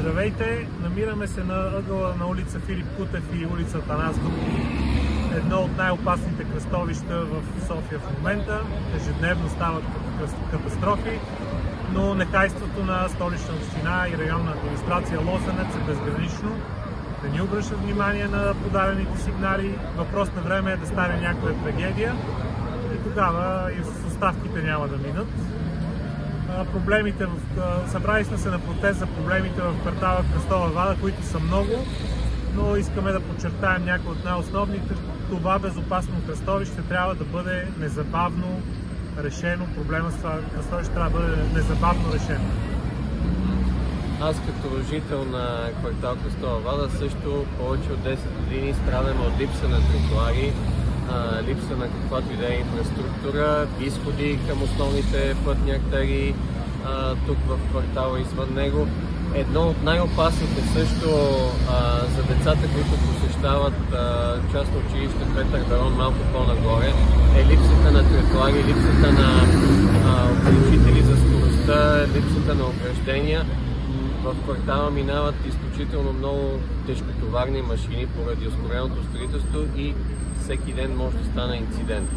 Здравейте! Намираме се на ъгъла на улица Филип Кутев и улица Атанас Дупов. Едно от най-опасните кръстовища в София в момента. Ежедневно стават катастрофи, но нехайството на Столична община и районна администрация Лозенец е безгранично. Да ни обръщат внимание на подадените сигнали. Въпрос на време е да стане някоя трагедия и тогава и с оставките няма да минат. Събрали сме се на протест за проблемите в квартала Кръстова вада, които са много, но искаме да подчертаем някои от най-основните. Това безопасно кръстовище трябва да бъде незабавно решено. Проблема с това кръстовище трябва да бъде незабавно решено. Аз като жител на квартал Кръстова вада също повече от 10 години страдам от липса на тротоари, липса на каквато и да е инфраструктура, изходи към основните пътни артерии тук в квартала извън него. Едно от най-опасните също за децата, които посещават частно училище Петър Берон малко по-нагоре, е липсата на тротоари, липсата на ограничители за скоростта, липсата на ограждения. В квартала минават изключително много тежкотоварни машини поради ускореното строителство и всеки ден може да стане инцидент.